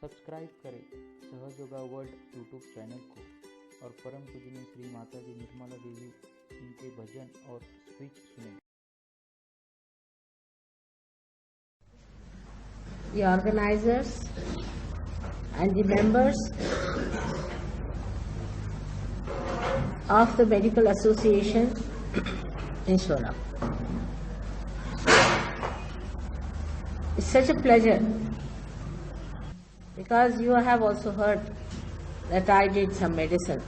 Subscribe करें सहजयोगा world YouTube channel को और परम पूजनीय श्री माताजी निर्मला देवी इनके भजन और स्पीच सुनें। The organizers and the members of the Medical Association in Sholapur. It's such a pleasure because you have also heard that I did some medicine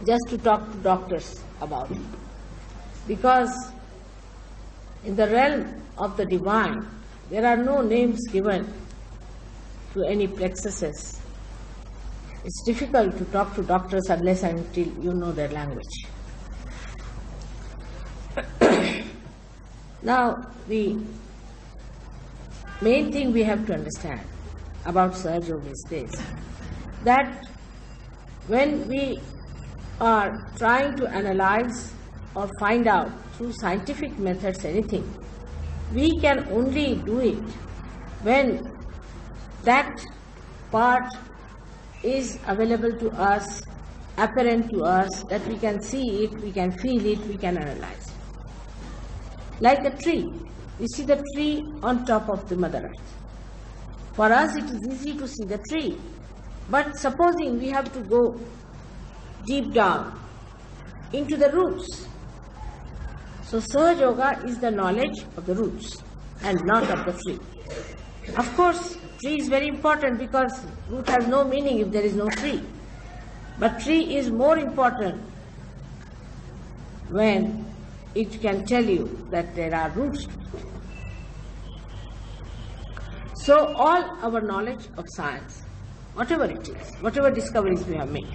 just to talk to doctors about it. Because in the realm of the divine, there are no names given to any plexuses. It's difficult to talk to doctors unless and until you know their language. Now, the main thing we have to understand about sahajayoga is this, that when we are trying to analyze or find out through scientific methods anything, we can only do it when that part is available to us, apparent to us, that we can see it, we can feel it, we can analyze. Like a tree, we see the tree on top of the Mother Earth. For us it is easy to see the tree, but supposing we have to go deep down into the roots. So sahajayoga is the knowledge of the roots and not of the tree. Of course, tree is very important because root has no meaning if there is no tree. But tree is more important when it can tell you that there are roots. So all our knowledge of science, whatever it is, whatever discoveries we have made,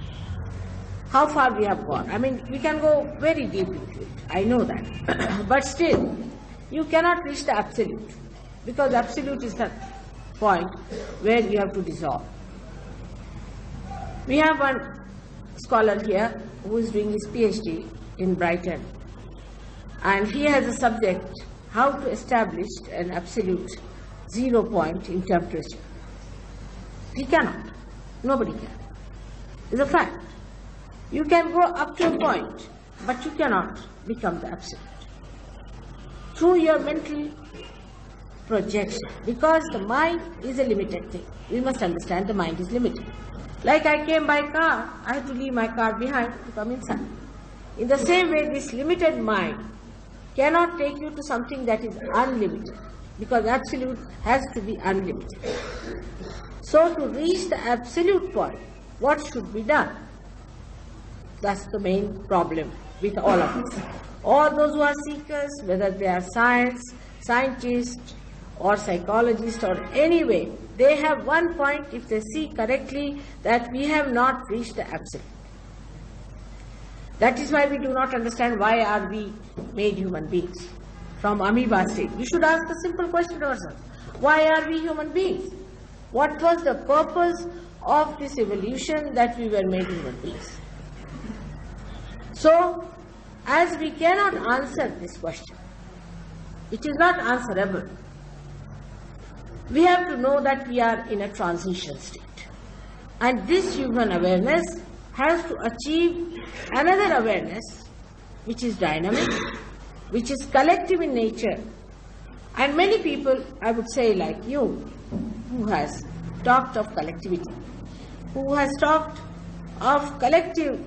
how far we have gone. I mean, we can go very deep into it, I know that. But still, you cannot reach the absolute, because absolute is the point where you have to dissolve. We have one scholar here who is doing his PhD in Brighton, and he has a subject, how to establish an absolute 0 point in temperature. He cannot. Nobody can. It's a fact. You can go up to a point, but you cannot become the absolute through your mental projection, because the mind is a limited thing. We must understand the mind is limited. Like I came by car, I have to leave my car behind to come inside. In the same way, this limited mind cannot take you to something that is unlimited, because absolute has to be unlimited. So to reach the absolute point, what should be done? That's the main problem with all of us. All those who are seekers, whether they are scientists or psychologists or any way, they have one point if they see correctly, that we have not reached the absolute. That is why we do not understand why are we made human beings from amoeba state. We should ask a simple question to ourselves. Why are we human beings? What was the purpose of this evolution that we were made human beings? So, as we cannot answer this question, it is not answerable. We have to know that we are in a transition state. And this human awareness has to achieve another awareness which is dynamic, which is collective in nature. And many people, I would say like you, who has talked of collectivity, who has talked of collective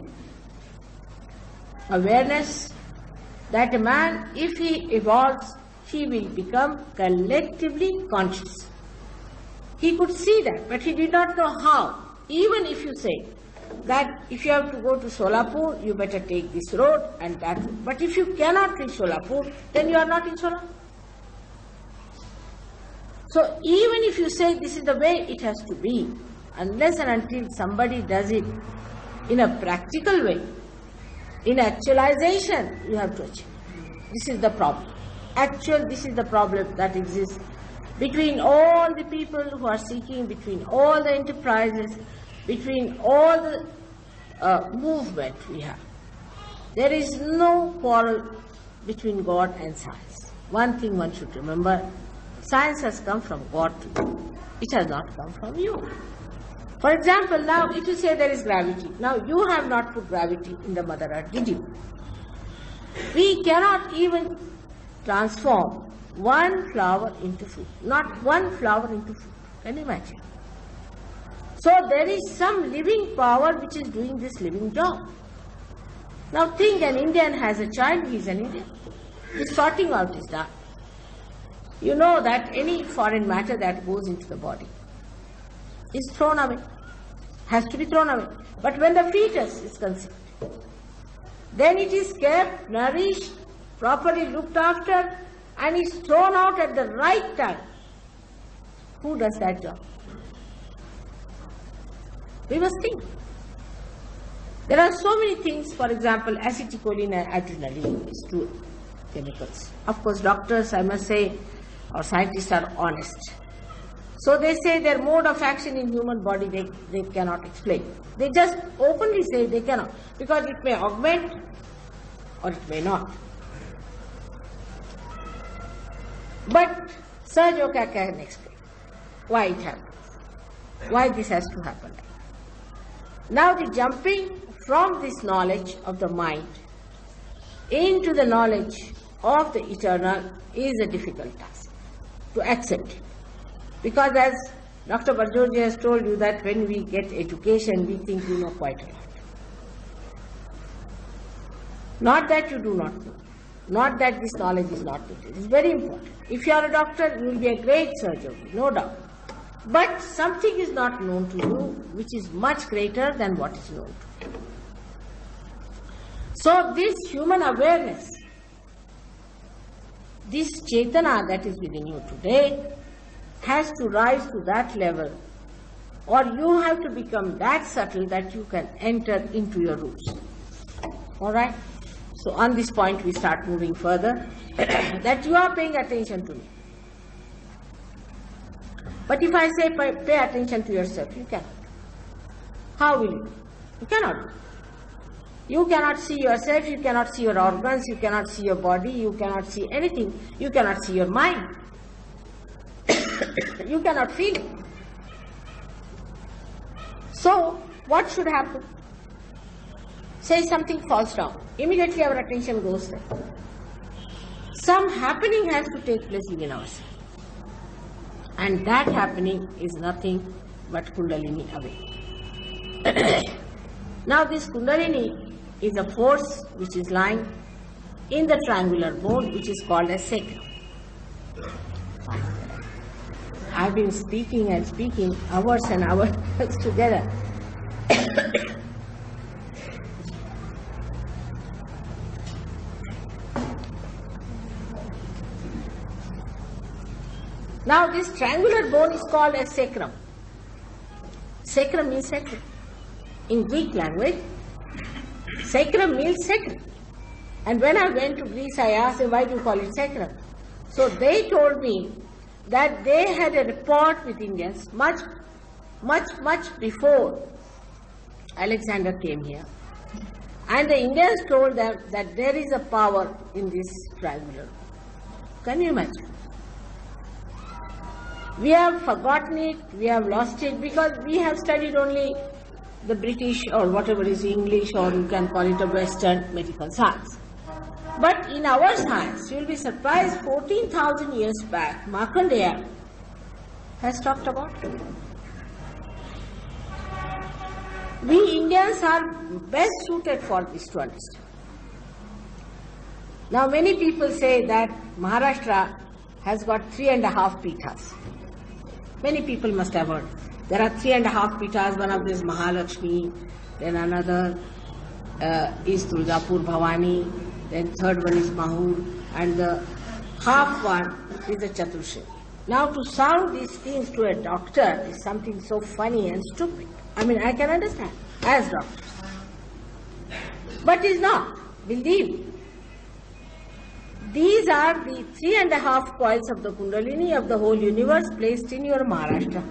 awareness, that a man, if he evolves, he will become collectively conscious. He could see that, but he did not know how. Even if you say that if you have to go to Sholapur, you better take this road and that road. But if you cannot reach Sholapur, then you are not in Sholapur. So even if you say this is the way it has to be, unless and until somebody does it in a practical way, in actualization, you have to achieve. This is the problem. This is the problem that exists between all the people who are seeking, between all the enterprises, between all the movement we have. There is no quarrel between God and science. One thing one should remember, science has come from God to you. It has not come from you. For example, now if you say there is gravity, now you have not put gravity in the Mother Earth, did you? We cannot even transform one flower into fruit. Not one flower into fruit. Can you imagine? So there is some living power which is doing this living job. Now think, an Indian has a child, he is an Indian. He is sorting out his diet. You know that any foreign matter that goes into the body is thrown away, has to be thrown away. But when the fetus is conceived, then it is kept, nourished, properly looked after, and is thrown out at the right time. Who does that job? We must think. There are so many things, for example, acetylcholine and adrenaline, these two chemicals. Of course, doctors, I must say, or scientists are honest. So they say their mode of action in human body they cannot explain. They just openly say they cannot, because it may augment or it may not. But sahajayoga can explain why it happens, why this has to happen. Now the jumping from this knowledge of the mind into the knowledge of the eternal is a difficult task to accept it. Because as Dr. Barjoji has told you, that when we get education, we think we know quite a lot. Not that you do not know. Not that this knowledge is not good. It is very important. If you are a doctor, you will be a great surgeon, no doubt. But something is not known to you which is much greater than what is known to you. So this human awareness, this Chaitana that is within you today, has to rise to that level, or you have to become that subtle that you can enter into your roots. Alright? So on this point we start moving further, that you are paying attention to me. But if I say pay attention to yourself, you cannot. How will you? You cannot. You cannot see yourself, you cannot see your organs, you cannot see your body, you cannot see anything, you cannot see your mind. You cannot feel it. So, what should happen? Say something falls down. Immediately our attention goes there. Some happening has to take place within ourselves. And that happening is nothing but Kundalini away. Now this Kundalini is a force which is lying in the triangular bone, which is called as sacrum. I've been speaking and speaking hours and hours together. Now this triangular bone is called as sacrum. Sacrum means sacred. In Greek language, sacrum means sacred. And when I went to Greece, I asked them, why do you call it sacrum? So they told me that they had a report with Indians much before Alexander came here. And the Indians told them that there is a power in this triangular. Can you imagine? We have forgotten it, we have lost it, because we have studied only the British or whatever is English, or you can call it a Western medical science. But in our science, you will be surprised, 14,000 years back, Markandeya has talked about it. We Indians are best suited for this to understand. Now many people say that Maharashtra has got 3.5 pithas. Many people must have heard. There are 3.5 pithas, one of them is Mahalakshmi, then another is Tuljapur Bhavani, then third one is Mahur, and the half one is the Chaturshri. Now to sound these things to a doctor is something so funny and stupid. I mean, I can understand as doctors. But it's not. Believe me. These are the 3.5 coils of the Kundalini of the whole universe placed in your Maharashtra.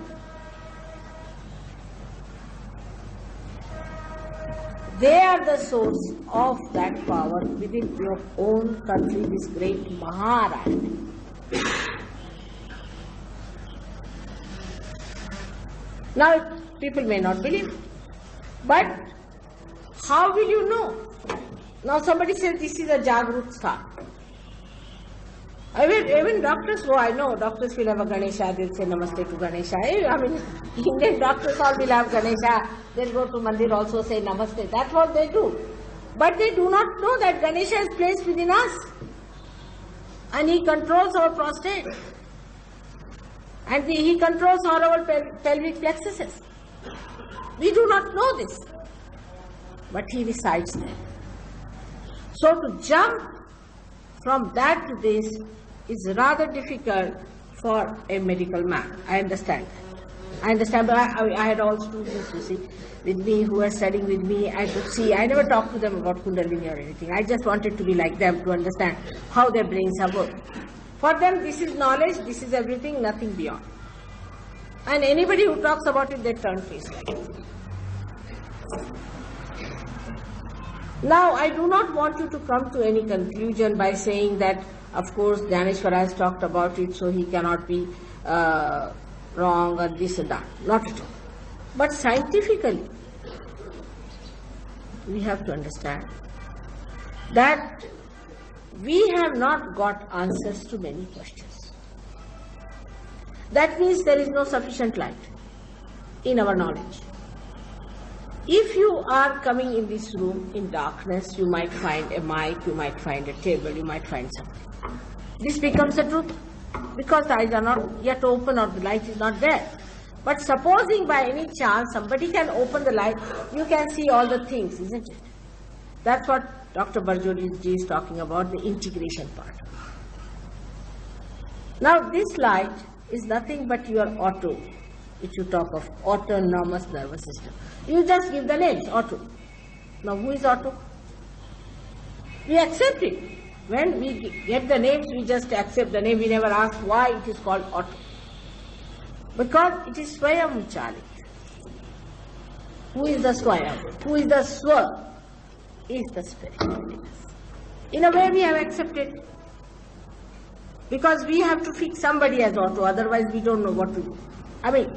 They are the source of that power within your own country, this great Maharashtra. Now, people may not believe, but how will you know? Now somebody says this is a Jagrut star. Even doctors, I know, doctors will have a Ganesha, they'll say Namaste to Ganesha. I mean, Indian doctors all will have Ganesha, they'll go to Mandir also say Namaste. That's what they do. But they do not know that Ganesha is placed within us. And he controls our prostate. And he controls all our pelvic plexuses. We do not know this. But he resides there. So to jump from that to this is rather difficult for a medical man. I understand that. I understand, but I had all students, you see, with me who were studying with me. I could see, I never talked to them about Kundalini or anything. I just wanted to be like them, to understand how their brains are working. For them, this is knowledge, this is everything, nothing beyond. And anybody who talks about it, they turn face like it. Now, I do not want you to come to any conclusion by saying that, of course, Dhaneshwara has talked about it, so he cannot be wrong or this or that. Not at all. But scientifically, we have to understand that we have not got answers to many questions. That means there is no sufficient light in our knowledge. If you are coming in this room in darkness, you might find a mic, you might find a table, you might find something. This becomes the truth because the eyes are not yet open or the light is not there. But supposing by any chance somebody can open the light, you can see all the things, isn't it? That's what Dr. Barjodi is talking about, the integration part. Now this light is nothing but your auto, which you talk of, autonomous nervous system. You just give the names, auto. Now who is auto? We accept it. When we get the names, we just accept the name. We never ask why it is called auto. Because it is Swayam Chalit. Who is the Swayam? Who is the Swa? Is the spirit. In a way we have accepted. Because we have to fix somebody as auto, otherwise we don't know what to do. I mean,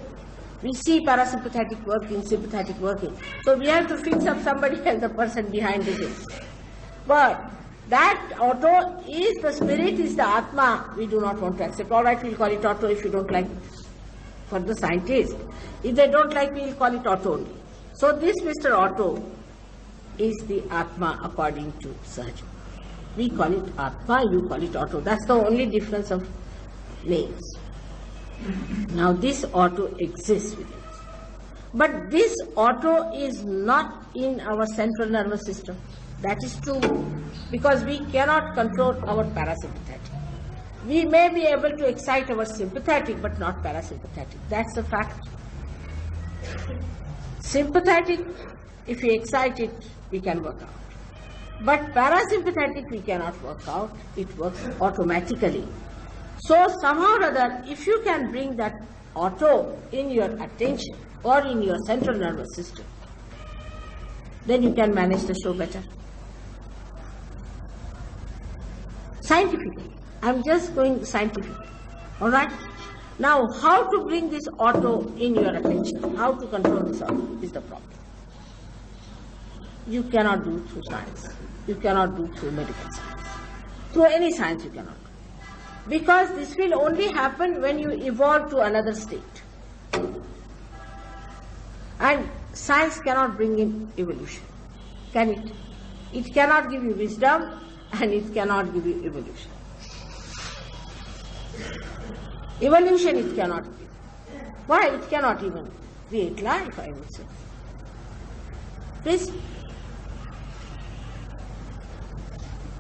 we see parasympathetic working, sympathetic working. So we have to fix up somebody as the person behind the scenes. But that auto is the spirit, is the Atma, we do not want to accept. All right, we'll call it auto if you don't like it. For the scientists. If they don't like, we'll call it auto only. So this Mr. Auto is the Atma according to Sahajayoga. We call it Atma, you call it auto. That's the only difference of names. Now this auto exists within us. But this auto is not in our central nervous system. That is true. Because we cannot control our parasympathetic. We may be able to excite our sympathetic but not parasympathetic. That's a fact. Sympathetic, if we excite it, we can work out. But parasympathetic we cannot work out. It works automatically. So somehow or other, if you can bring that auto in your attention or in your central nervous system, then you can manage the show better. Scientifically. I'm just going scientifically. Alright? Now, how to bring this auto in your attention? How to control this auto is the problem. You cannot do it through science. You cannot do it through medical science. Through any science you cannot do. Because this will only happen when you evolve to another state. And science cannot bring in evolution. Can it? It cannot give you wisdom and it cannot give you evolution. Evolution it cannot give. Why? It cannot even create life, I would say. Please.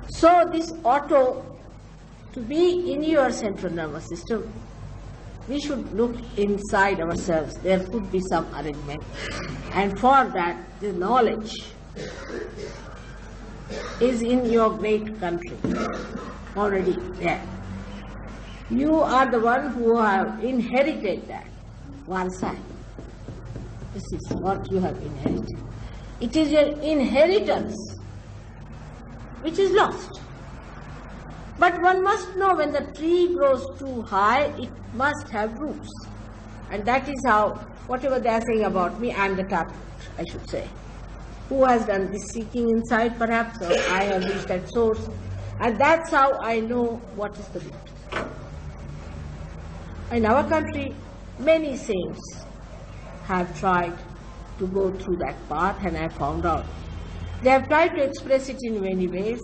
So this auto, to be in your central nervous system, we should look inside ourselves. There could be some arrangement. And for that, the knowledge is in your great country, already there. You are the one who have inherited that one side. This is what you have inherited. It is your inheritance which is lost. But one must know when the tree grows too high, it must have roots. And that is how, whatever they are saying about me, I am the taproot, I should say. Who has done this seeking inside perhaps, or I have reached that source. And that's how I know what is the root. In our country, many saints have tried to go through that path, and I found out. They have tried to express it in many ways,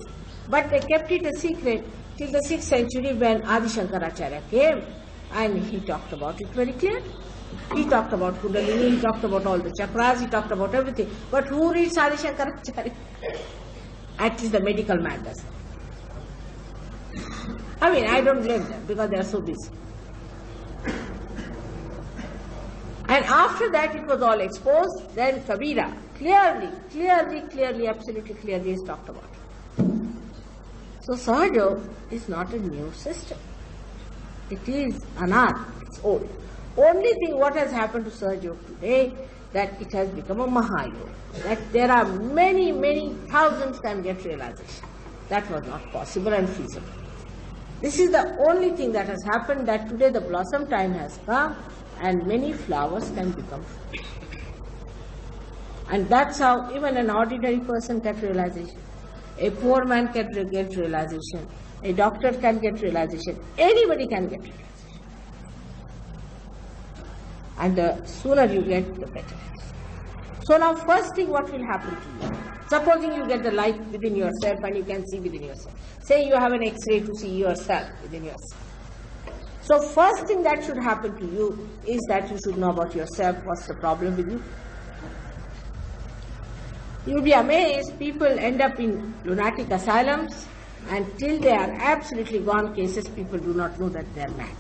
but they kept it a secret till the 6th century when Adi Shankaracharya came, and he talked about it very clearly. He talked about Kundalini, he talked about all the chakras, he talked about everything. But who reads Adi Shankaracharya? At least the medical man does. I mean, I don't blame them because they are so busy. And after that it was all exposed, then Kabira clearly, absolutely clearly is talked about. So Sahajayoga is not a new system. It is anat, it's old. Only thing what has happened to Sahajayoga today, that it has become a Mahayoga. That there are many thousands can get realization. That was not possible and feasible. This is the only thing that has happened, that today the blossom time has come and many flowers can become fruit. And that's how even an ordinary person gets realization. A poor man can get realization. A doctor can get realization. Anybody can get realization. And the sooner you get, the better. So now first thing what will happen to you? Supposing you get the light within yourself and you can see within yourself. Say you have an X-ray to see yourself within yourself. So first thing that should happen to you is that you should know about yourself, what's the problem with you. You'll be amazed, people end up in lunatic asylums, and till they are absolutely gone cases, people do not know that they are mad.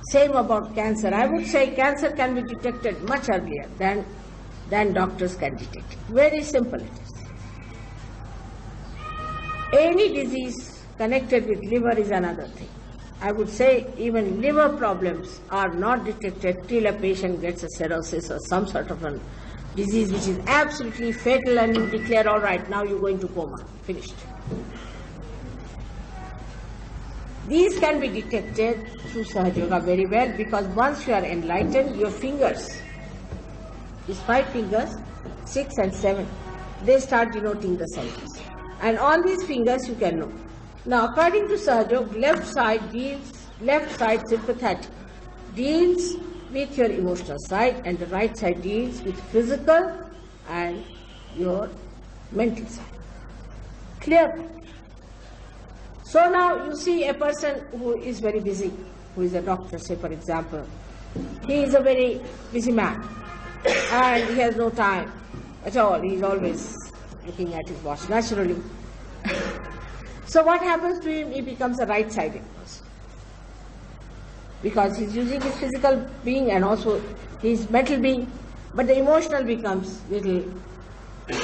Same about cancer. I would say cancer can be detected much earlier than doctors can detect. Very simple it is. Any disease connected with liver is another thing. I would say even liver problems are not detected till a patient gets a cirrhosis or some sort of a disease which is absolutely fatal, and you declare, all right, now you go into coma, finished. These can be detected through Sahajayoga very well, because once you are enlightened, your fingers, these 5 fingers, 6 and 7, they start denoting the centers. And on these fingers you can know. Now according to Sahajayoga, left side sympathetic, deals with your emotional side, and the right side deals with physical and your mental side. Clear? So now you see a person who is very busy, who is a doctor, say for example. He is a very busy man and he has no time at all. He is always looking at his watch naturally. So what happens to him? He becomes a right-sided person, because he is using his physical being and also his mental being, but the emotional becomes little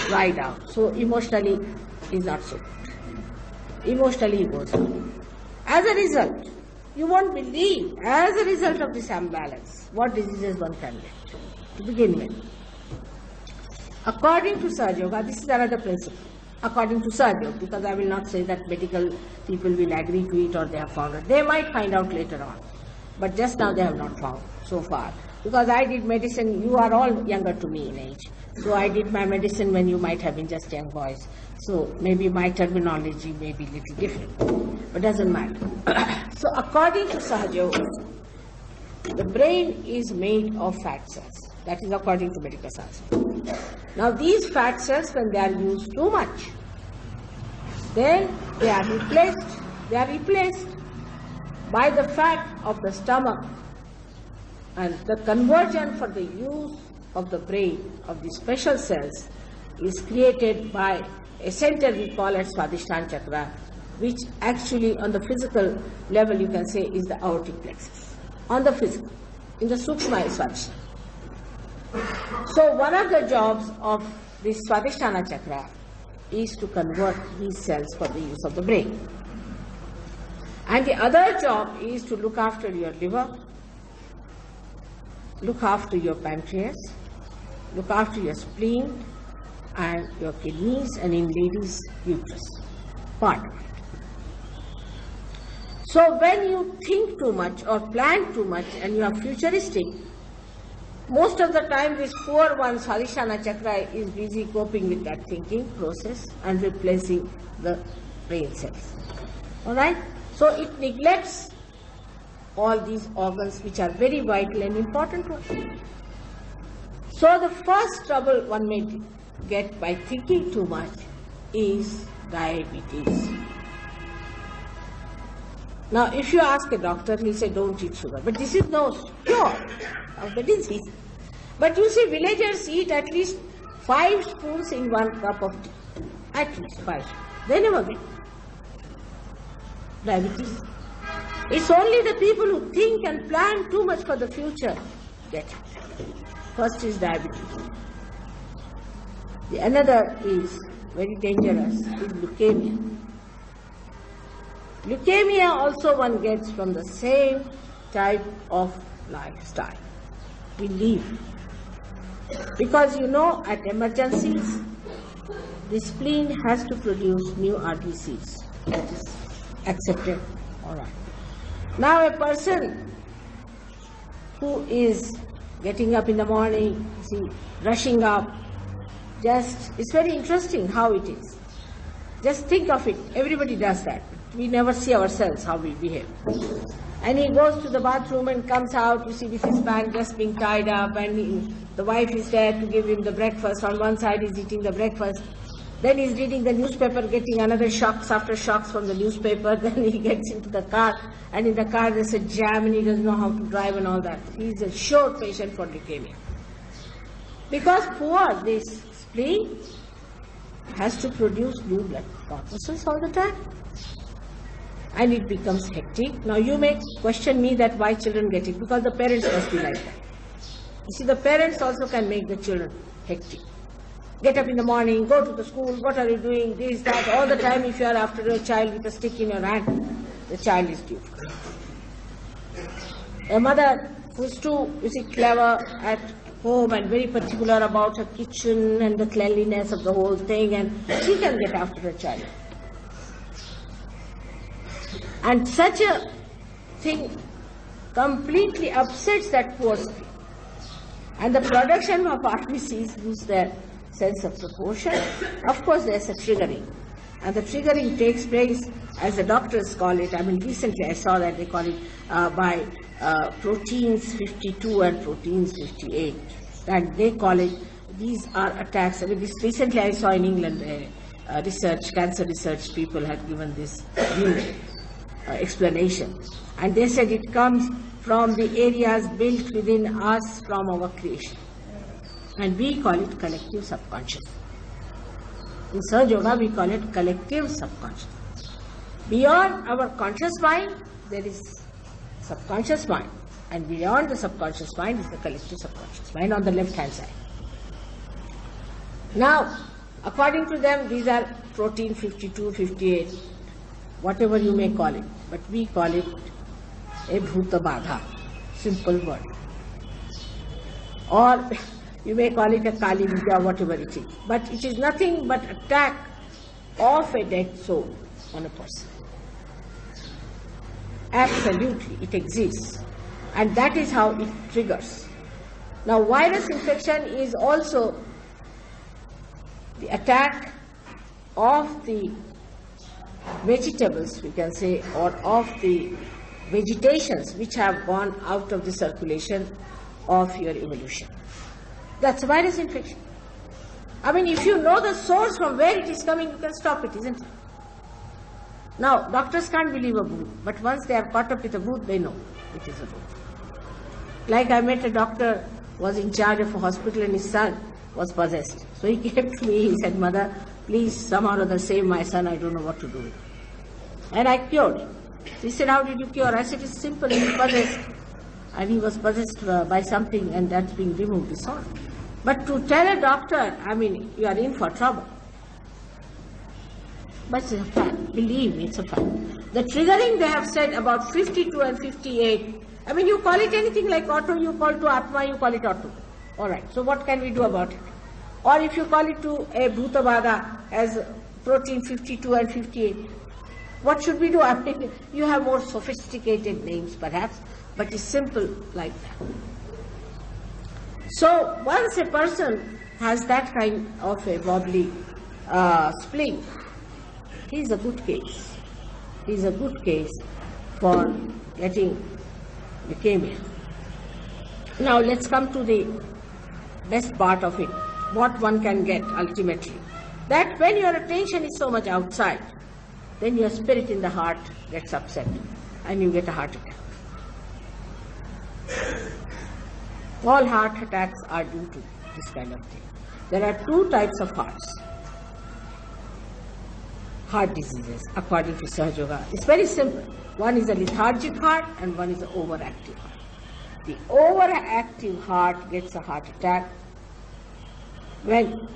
dried out. So emotionally he is not so good. Emotionally he goes on. As a result, you won't believe, as a result of this imbalance, what diseases one can get to begin with. According to Sahajayoga, this is another principle. According to Sahajayoga, because I will not say that medical people will agree to it or they have found it. They might find out later on. But just now they have not found so far. Because I did medicine, you are all younger to me in age. So I did my medicine when you might have been just young boys. So maybe my terminology may be a little different. But doesn't matter. So according to Sahajayoga, the brain is made of fat cells. That is according to medical science. Now these fat cells, when they are used too much, then they are replaced. They are replaced by the fat of the stomach, and the conversion for the use of the brain of these special cells is created by a center we call it Swadhisthana chakra, which actually on the physical level you can say is the aortic plexus. On the physical, in the Sukshma is Swadhisthana. So one of the jobs of this Swadhisthana chakra is to convert these cells for the use of the brain. And the other job is to look after your liver, look after your pancreas, look after your spleen and your kidneys, and in ladies, uterus, part of it. So when you think too much or plan too much and you are futuristic, most of the time this poor one, Swadhisthana Chakra, is busy coping with that thinking process and replacing the brain cells. Alright? So it neglects all these organs which are very vital and important ones. So the first trouble one may get by thinking too much is diabetes. Now if you ask a doctor, he'll say don't eat sugar. But this is no cure of the disease. But you see, villagers eat at least 5 spoons in 1 cup of tea. At least 5. They never get diabetes. It's only the people who think and plan too much for the future get it. First is diabetes. The another is very dangerous, is leukemia. Leukemia also one gets from the same type of lifestyle. We live. Because you know, at emergencies, the spleen has to produce new RBCs. That is accepted. Alright. Now a person who is getting up in the morning, see, rushing up, it's very interesting how it is. Just think of it, everybody does that. We never see ourselves how we behave. And he goes to the bathroom and comes out, you see, with his bag just being tied up, and the wife is there to give him the breakfast. On one side he's eating the breakfast, then he's reading the newspaper, getting another shocks after shocks from the newspaper. Then he gets into the car, and in the car there's a jam and he doesn't know how to drive and all that. He's a sure patient for leukemia. Because poor, this spleen has to produce new blood corpuscles all the time. And it becomes hectic. Now you may question me that why children get it, because the parents must be like that. You see, the parents also can make the children hectic. Get up in the morning, go to the school, what are you doing, this, that, all the time. If you are after a child with a stick in your hand, the child is due. A mother who is too, you see, clever at home and very particular about her kitchen and the cleanliness of the whole thing, and she can get after her child. And such a thing completely upsets that poor spleen. And the production of RBCs lose their sense of proportion. Of course, there's a triggering. And the triggering takes place, as the doctors call it, I mean, recently I saw that they call it by proteins 52 and proteins 58. And they call it, these are attacks. I mean, this recently I saw in England, cancer research people had given this new explanation. And they said it comes from the areas built within us from our creation. And we call it collective subconscious. In sahajayoga we call it collective subconscious. Beyond our conscious mind, there is subconscious mind. And beyond the subconscious mind is the collective subconscious mind on the left hand side. Now, according to them, these are protein 52, 58, whatever you may call it. But we call it a bhuta badha, simple word. Or you may call it a kali vidya, whatever it is. But it is nothing but attack of a dead soul on a person. Absolutely, it exists. And that is how it triggers. Now, virus infection is also the attack of the vegetables, we can say, or of the vegetations which have gone out of the circulation of your evolution. That's virus infection. I mean, if you know the source from where it is coming, you can stop it, isn't it? Now, doctors can't believe a bhoot, but once they are caught up with a bhoot, they know it is a bhoot. Like I met a doctor who was in charge of a hospital and his son was possessed. So he came to me, he said, "Mother, please somehow or other save my son, I don't know what to do with him." And I cured him. He said, "How did you cure?" I said, "It's simple, he was possessed." And he was possessed by something, and that's being removed, is all. But to tell a doctor, I mean, you are in for trouble. But it's a fact. Believe me, it's a fact. The triggering they have said about 52 and 58, I mean, you call it anything like auto, you call to Atma, you call it auto. Alright, so what can we do about it? Or if you call it to a Bhutabada as protein 52 and 58, What should we do? I mean, you have more sophisticated names perhaps, but it's simple like that. So once a person has that kind of a wobbly spleen, he's a good case. He's a good case for getting leukemia. Now let's come to the best part of it, what one can get ultimately. That when your attention is so much outside, then your spirit in the heart gets upset and you get a heart attack. All heart attacks are due to this kind of thing. There are two types of heart diseases according to Sahajayoga. It's very simple. One is a lethargic heart and one is an overactive heart. The overactive heart gets a heart attack when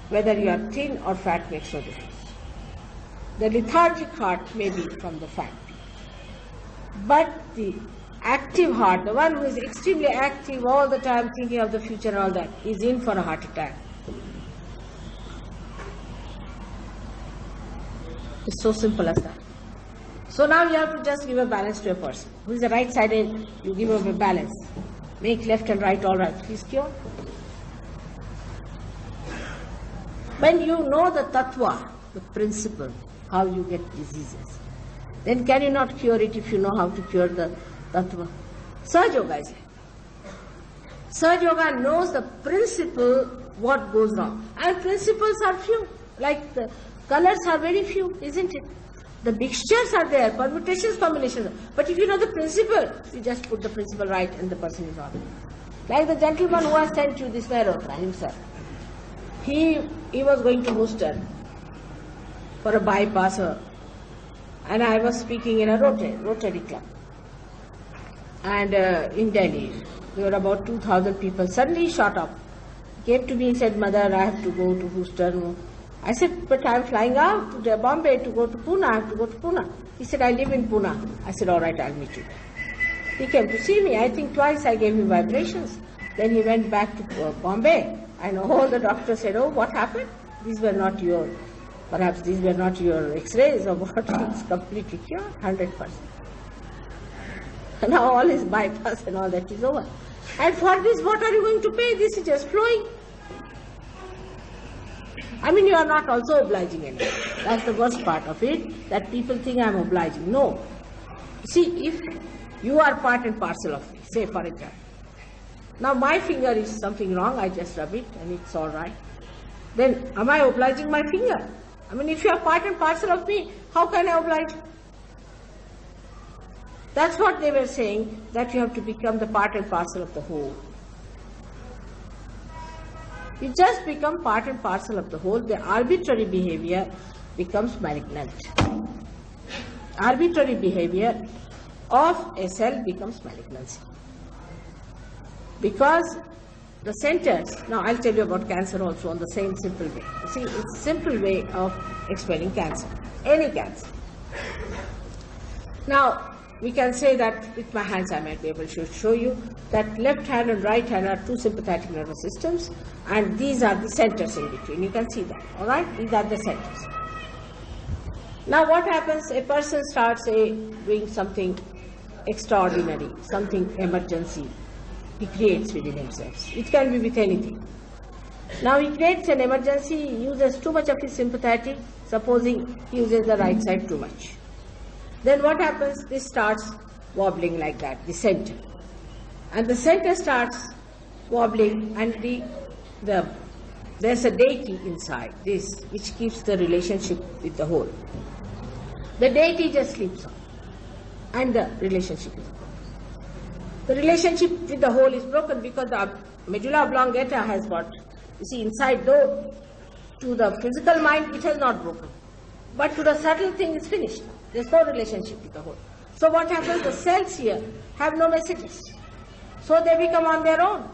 whether you are thin or fat makes no difference. The lethargic heart may be from the fat people. But the active heart, the one who is extremely active all the time thinking of the future and all that, is in for a heart attack. It's so simple as that. So now you have to just give a balance to a person. Who is the right-sided, you give him a balance. Make left and right all right. He's cured. When you know the tattva, the principle, how you get diseases, then can you not cure it if you know how to cure the tattva? Sahajayoga is like. Sahajayoga knows the principle, what goes wrong. And principles are few. Like the colors are very few, isn't it? The mixtures are there, permutations, combinations. But if you know the principle, you just put the principle right and the person is on. Like the gentleman who has sent you this Nairobi himself. He was going to Worcester for a bypass, and I was speaking in a Rotary Club. And in Delhi, there were about 2,000 people. Suddenly he shot up. He came to me and said, "Mother, I have to go to Worcester." I said, "But I am flying out to Bombay to go to Pune. I have to go to Pune." He said, "I live in Pune." I said, "All right, I'll meet you there." He came to see me. I think twice I gave him vibrations. Then he went back to Bombay. And all the doctors said, "Oh, what happened? These were not your, perhaps these were not your x-rays or what." It's completely cured, 100%. Now all his bypass and all that is over. And for this, what are you going to pay? This is just flowing. I mean, you are not also obliging anyone. That's the worst part of it, that people think I am obliging. No. See, if you are part and parcel of me, say for example, now my finger is something wrong, I just rub it and it's all right. Then am I obliging my finger? I mean, if you are part and parcel of me, how can I oblige? That's what they were saying, that you have to become the part and parcel of the whole. You just become part and parcel of the whole. The arbitrary behavior becomes malignant. Arbitrary behavior of a cell becomes malignancy. Because the centers, now I'll tell you about cancer also on the same simple way. You see, it's a simple way of explaining cancer, any cancer. Now, we can say that with my hands I might be able to show you that left hand and right hand are two sympathetic nervous systems, and these are the centers in between. You can see that, all right? These are the centers. Now what happens? A person starts doing something extraordinary, something emergency. He creates within himself. It can be with anything. Now he creates an emergency, he uses too much of his sympathetic, supposing he uses the right side too much. Then what happens? This starts wobbling like that, the center. And the center starts wobbling, and there's a deity inside this which keeps the relationship with the whole. The deity just sleeps on, and the relationship is broken. The relationship with the whole is broken because the medulla oblongata has got, you see, inside though, to the physical mind it has not broken. But to the subtle thing it's finished. There's no relationship with the whole. So what happens? The cells here have no messages. So they become on their own.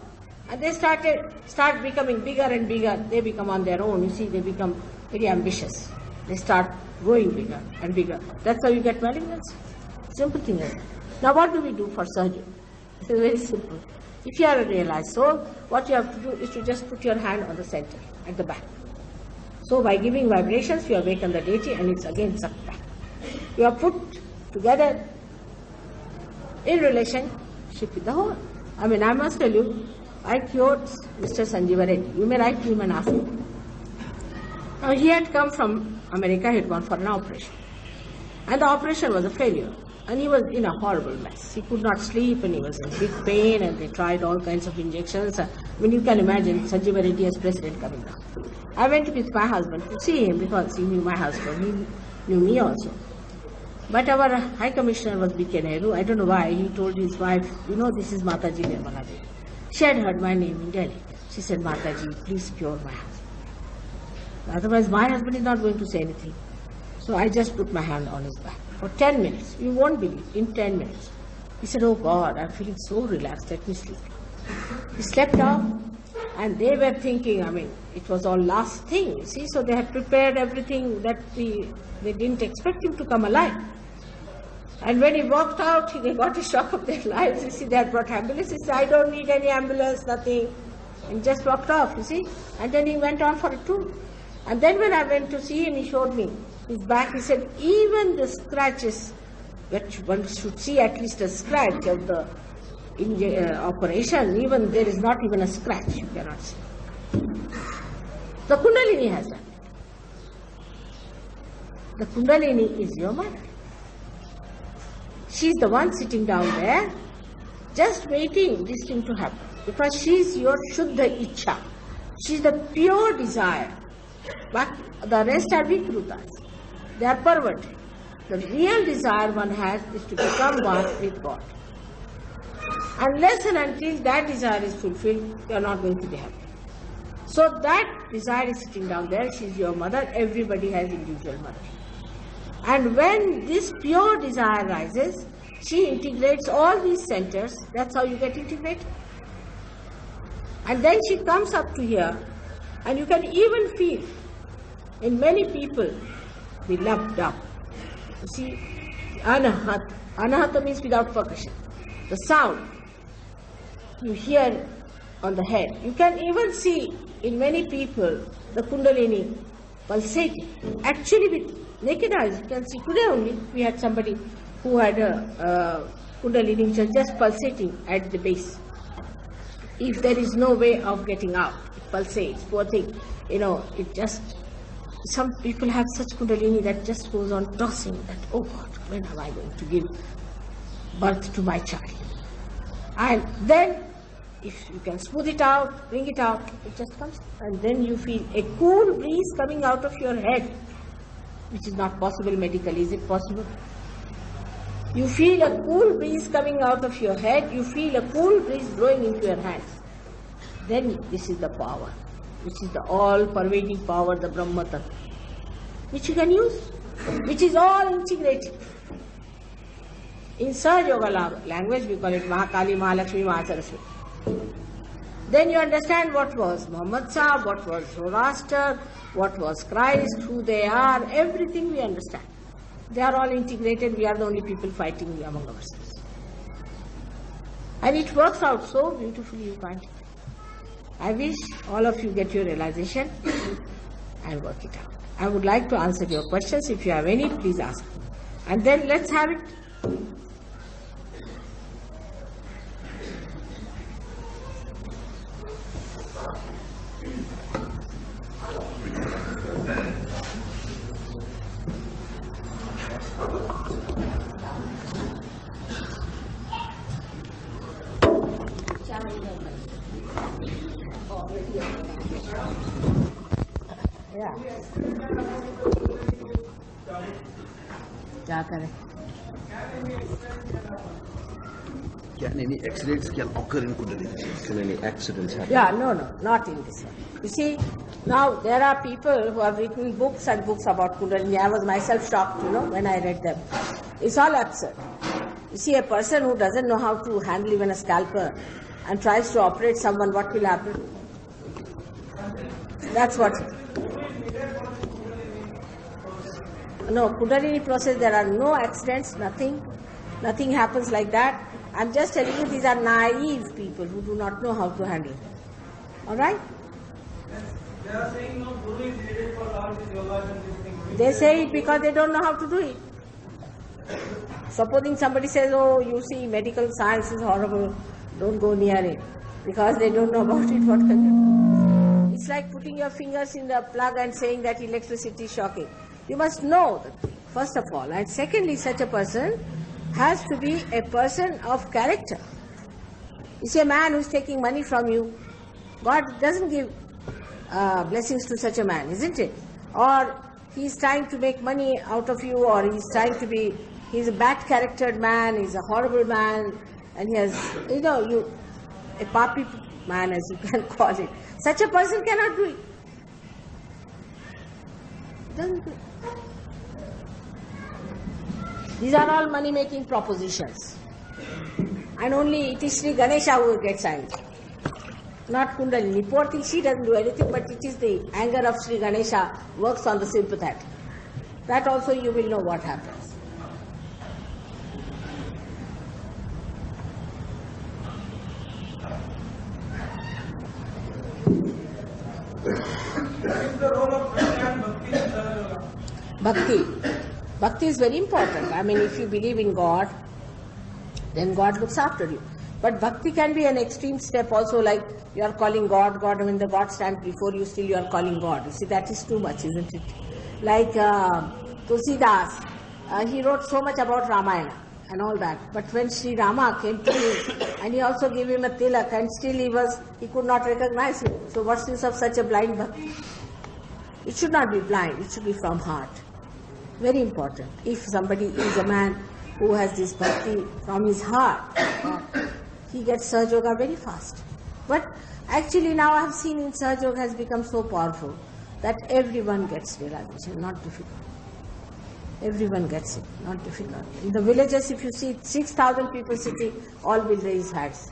And they start becoming bigger and bigger. They become on their own. You see, they become very ambitious. They start growing bigger and bigger. That's how you get malignancy. Simple thing is that. Now what do we do for surgery? It's very simple. If you are a realized soul, what you have to do is to just put your hand on the center, at the back. So by giving vibrations, you awaken the deity and it's again sucked back. You are put together in relationship with the whole. I mean, I must tell you, I cured Mr. Sanjeeva Reddy. You may write to him and ask him. Now, he had come from America, he had gone for an operation. And the operation was a failure. And he was in a horrible mess. He could not sleep and he was in big pain and they tried all kinds of injections. I mean, you can imagine Sanjeeva Reddy as president coming down. I went with my husband to see him because he knew my husband. He knew me also. But our High Commissioner was B.K. Nehru. I don't know why. He told his wife, you know, this is Mataji Nirmala Devi. She had heard my name in Delhi. She said, Mataji, please cure my husband. Otherwise, my husband is not going to say anything. So I just put my hand on his back. For 10 minutes, you won't believe, in 10 minutes. He said, oh God, I'm feeling so relaxed, let me sleep. He slept off and they were thinking, I mean, it was all last thing, you see, so they had prepared everything that they didn't expect him to come alive. And when he walked out, they got a shock of their lives. You see, they had brought ambulance. He said, I don't need any ambulance, nothing. And just walked off, you see. And then he went on for a tour. And then when I went to see him, he showed me his back. He said, even the scratches, which one should see at least a scratch of the operation, even there is not even a scratch, you cannot see. The Kundalini has done it. The Kundalini is your mother. She's the one sitting down there, just waiting this thing to happen. Because she's your Shuddha Ichha. She's the pure desire. But the rest are Vikrutas. They are perverted. The real desire one has is to become one with God. Unless and until that desire is fulfilled, you are not going to be happy. So that desire is sitting down there. She is your mother. Everybody has individual mother. And when this pure desire rises, she integrates all these centers. That's how you get integrated. And then she comes up to here, and you can even feel in many people the love down. You see, anahata. Anahata means without percussion. The sound you hear on the head. You can even see in many people the Kundalini pulsating. Actually, with naked eyes, you can see. Today only, we had somebody who had a Kundalini which was just pulsating at the base. If there is no way of getting out, it pulsates, poor thing. You know, it just, some people have such Kundalini that just goes on tossing that, oh God, when am I going to give birth to my child? And then, if you can smooth it out, bring it out, it just comes. And then you feel a cool breeze coming out of your head, which is not possible medically. Is it possible? You feel a cool breeze coming out of your head, you feel a cool breeze blowing into your hands. Then this is the power, which is the all-pervading power, the Brahma Tattva, which you can use, which is all integrated. In sahajayoga language, we call it Mahakali, Mahalakshmi, Mahasaraswati. Then you understand what was Muhammad Sahib, what was Zoroaster, what was Christ, who they are, everything we understand. They are all integrated, we are the only people fighting among ourselves. And it works out so beautifully, you find it. I wish all of you get your realization and work it out. I would like to answer your questions. If you have any, please ask. And then let's have it. Can any accidents occur in Kundalini? Can any accidents happen? Yeah, no, not in this one. You see, now there are people who have written books and books about Kundalini. I was myself shocked, when I read them. It's all absurd. You see, a person who doesn't know how to handle even a scalpel and tries to operate someone, what will happen? That's what. No, Kundalini process, there are no accidents, nothing. Nothing happens like that. I'm just telling you, these are naive people who do not know how to handle it. Alright? They are saying no guru is needed for all these yogas and these things. They say it because they don't know how to do it. Supposing somebody says, oh, you see, medical science is horrible, don't go near it, because they don't know about it, what can you do? It's like putting your fingers in the plug and saying that electricity is shocking. You must know the thing, first of all. And secondly, such a person has to be a person of character. You see, a man who's taking money from you, God doesn't give blessings to such a man, isn't it? Or he's trying to make money out of you, or he's a bad-charactered man, he's a horrible man, and he has, a papi man, as you can call it. Such a person cannot do it. Doesn't do it. These are all money-making propositions. And only it is Shri Ganesha who gets angry. Not Kundalini. Poor thing, she doesn't do anything, but it is the anger of Shri Ganesha works on the sympathetic. That also you will know what happens. What is the role of Prajna and Bhakti in Sahajayoga? Bhakti. Bhakti is very important. I mean, if you believe in God, then God looks after you. But bhakti can be an extreme step also, like you are calling God, when the God stands before you, still you are calling God. You see, that is too much, isn't it? Like Tulsidas, he wrote so much about Ramayana and all that. But when Sri Rama came to him, and he also gave him a tilak, and still he could not recognize him. So what's the use of such a blind bhakti? It should not be blind, it should be from heart. Very important. If somebody is a man who has this bhakti from his heart, he gets sahajayoga very fast. But actually now I have seen in sahajayoga has become so powerful that everyone gets realization, not difficult. Everyone gets it, not difficult. In the villages, if you see 6,000 people sitting, all will raise hands.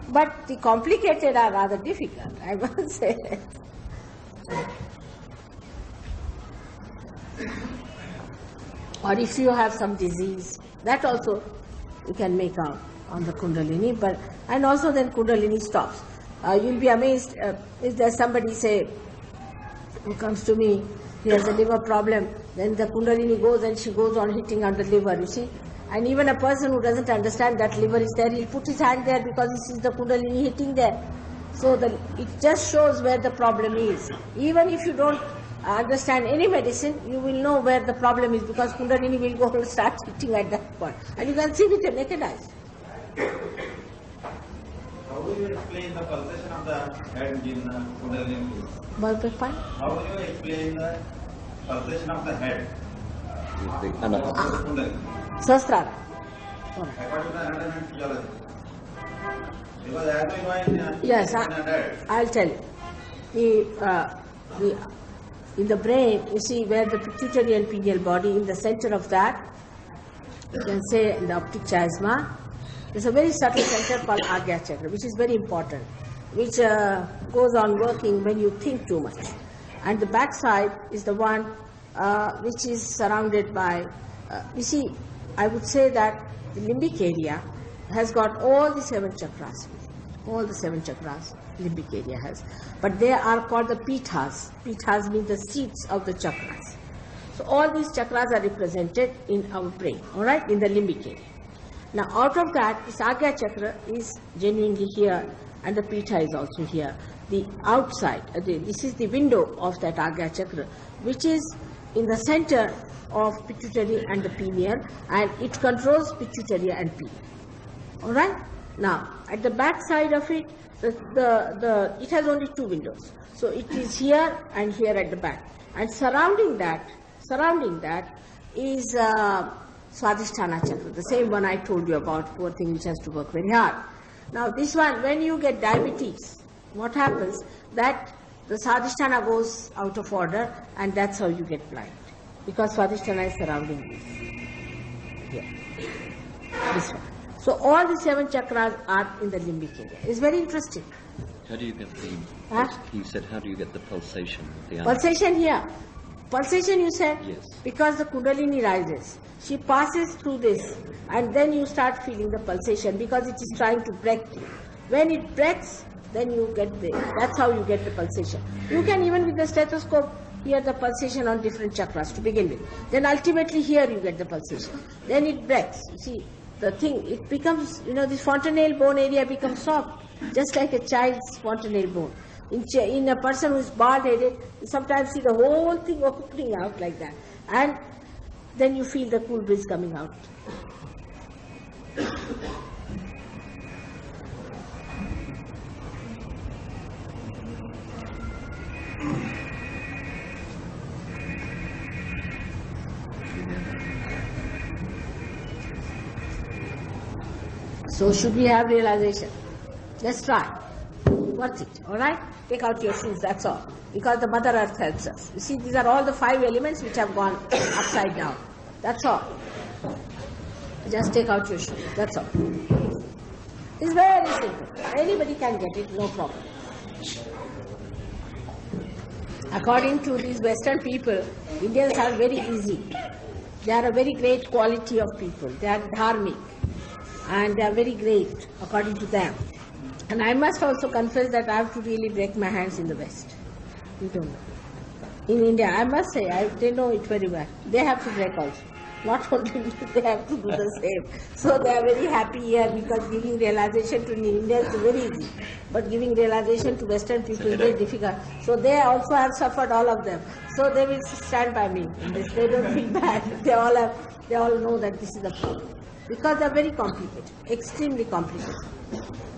But the complicated are rather difficult, I must say. Or if you have some disease, that also you can make out on the Kundalini, and also then Kundalini stops. You'll be amazed if there's somebody, say, who comes to me, he has a liver problem, then the Kundalini goes and she goes on hitting on the liver, you see. And even a person who doesn't understand that liver is there, he'll put his hand there because he sees the Kundalini hitting there. So it just shows where the problem is. Even if you don't understand any medicine, you will know where the problem is, because Kundalini will go and start hitting at that point. And you can see with your naked eyes. How do you explain the pulsation of the head in Kundalini? How do you explain the pulsation of the head? Sahasrara. According to the anatomy and physiology. Because as we know in Yes, I'll tell you. In the brain, you see where the pituitary and pineal body, in the center of that, you can say in the optic chiasma, there's a very subtle center called Agya Chakra, which is very important, which goes on working when you think too much. And the back side is the one which is surrounded by, you see, I would say that the limbic area has got all the 7 chakras. All the 7 chakras limbic area has. But they are called the pithas. Pithas mean the seats of the chakras. So all these chakras are represented in our brain, alright, in the limbic area. Now out of that, this Agya chakra is genuinely here, and the pitha is also here. The outside, this is the window of that Agya chakra, which is in the center of pituitary and the pineal, and it controls pituitary and pineal. Alright? Now, at the back side of it, it has only 2 windows. So it is here and here at the back. And surrounding that is Swadhisthana chakra, the same one I told you about, poor thing which has to work very hard. Now this one, when you get diabetes, what happens? That the Swadhisthana goes out of order, and that's how you get blind. Because Swadhisthana is surrounding this. Here. This one. So all the 7 chakras are in the limbic area. It's very interesting. How do you get you said, how do you get the pulsation? Pulsation here. Pulsation, you said? Yes. Because the Kundalini rises. She passes through this, and then you start feeling the pulsation, because it is trying to break you. When it breaks, then you get that's how you get the pulsation. You can even with the stethoscope Here the pulsation on different chakras to begin with. Then ultimately here you get the pulsation. Then it breaks. You see, the thing, it becomes, this fontanelle bone area becomes soft, just like a child's fontanelle bone. In a person who is bald-headed, you sometimes see the whole thing opening out like that. And then you feel the cool breeze coming out. So should we have realization? Let's try. Worth it, alright? Take out your shoes, that's all. Because the Mother Earth helps us. You see, these are all the 5 elements which have gone upside down. That's all. Just take out your shoes, that's all. It's very simple. Anybody can get it, no problem. According to these Western people, Indians are very easy. They are a very great quality of people. They are dharmic. And they are very great, according to them. And I must also confess that I have to really break my hands in the West. You don't know. In India, I must say, they know it very well. They have to break also. Not only me, they have to do the same. So they are very happy here because giving realization to Indians is very easy. But giving realization to Western people is very difficult. So they also have suffered, all of them. So they will stand by me in this. They don't feel bad. They all know that this is the problem. Because they are very complicated, extremely complicated.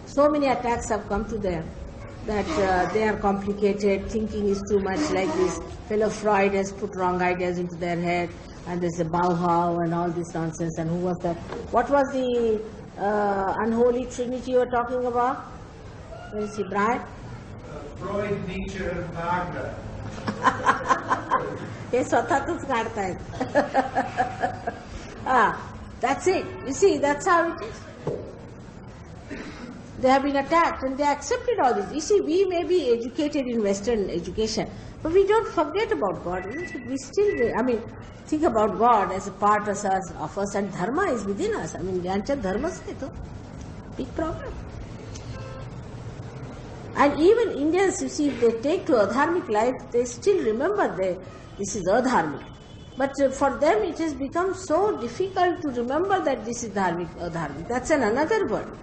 So many attacks have come to them that they are complicated, thinking is too much like this. Fellow Freud has put wrong ideas into their head, and there's a Bauhaus and all this nonsense. And who was that? What was the unholy trinity you were talking about? Where is he, Brian? Freud, Nietzsche, Wagner. हे स्वतःच काढतायत. That's it. You see, that's how it is. They have been attacked and they accepted all this. You see, we may be educated in Western education, but we don't forget about God, isn't it? We still, think about God as a part of us, and Dharma is within us. Gyancha Dharma se to big problem. And even Indians, you see, if they take to adharmic life, they still remember this is adharmic. But for them it has become so difficult to remember that this is adharmic. That's another world.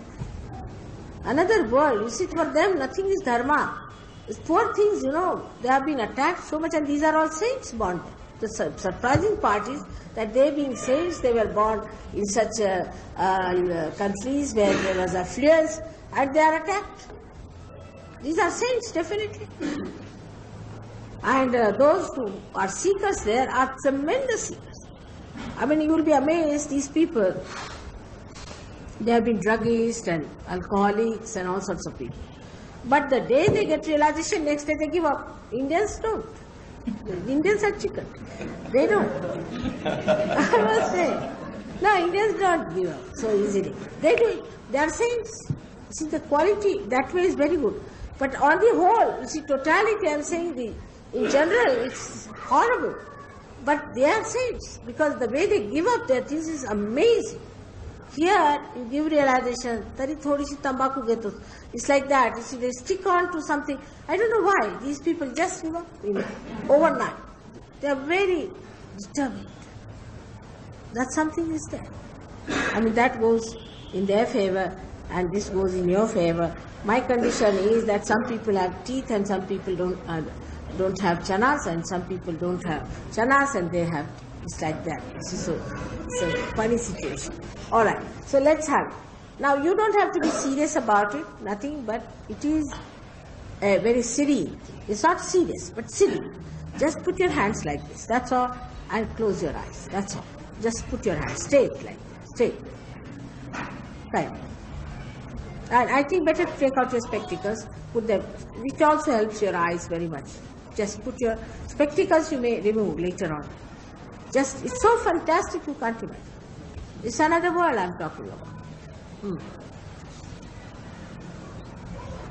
Another world. You see, for them nothing is dharma. These poor things, they have been attacked so much, and these are all saints born. The surprising part is that they being saints, they were born in such countries where there was affluence, and they are attacked. These are saints, definitely. And those who are seekers there are tremendous seekers. You will be amazed, these people, they have been druggists and alcoholics and all sorts of people. But the day they get realization, next day they give up. Indians don't. The Indians are chicken. They don't. I must say. No, Indians don't give up so easily. They do it. They are saints. See, the quality that way is very good. But on the whole, you see, totality, I am saying, in general, it's horrible. But they are saints, because the way they give up their things is amazing. Here, you give realization, tari thodi si tambaku geto. It's like that. You see, they stick on to something. I don't know why. These people just give up overnight. They are very determined. That something is there. That goes in their favor, and this goes in your favor. My condition is that some people have teeth and some people don't have chanas, and some people don't have chanas and they have. It's like that. So it's a funny situation. Alright, so let's have it. Now you don't have to be serious about it, nothing, but it is a very serene. It's not serious, but serene. Just put your hands like this, that's all, and close your eyes, that's all. Just put your hands straight like that, straight. Right. And I think better to take out your spectacles, put them, which also helps your eyes very much. Just put your spectacles, you may remove later on. It's so fantastic, you can't imagine. It's another world I'm talking about.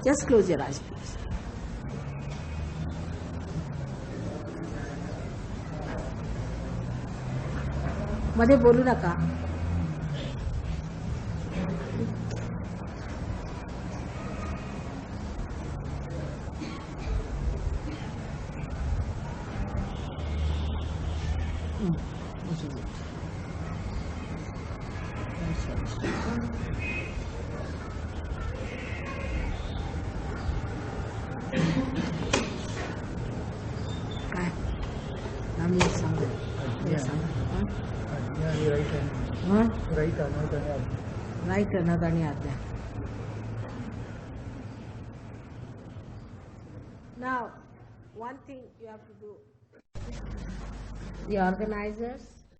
Just close your eyes, please. मध्ये बोलू नका. आम्ही सांगा. Right अनाथ आणि आज्ञा. Now, one thing you have to do. The organizers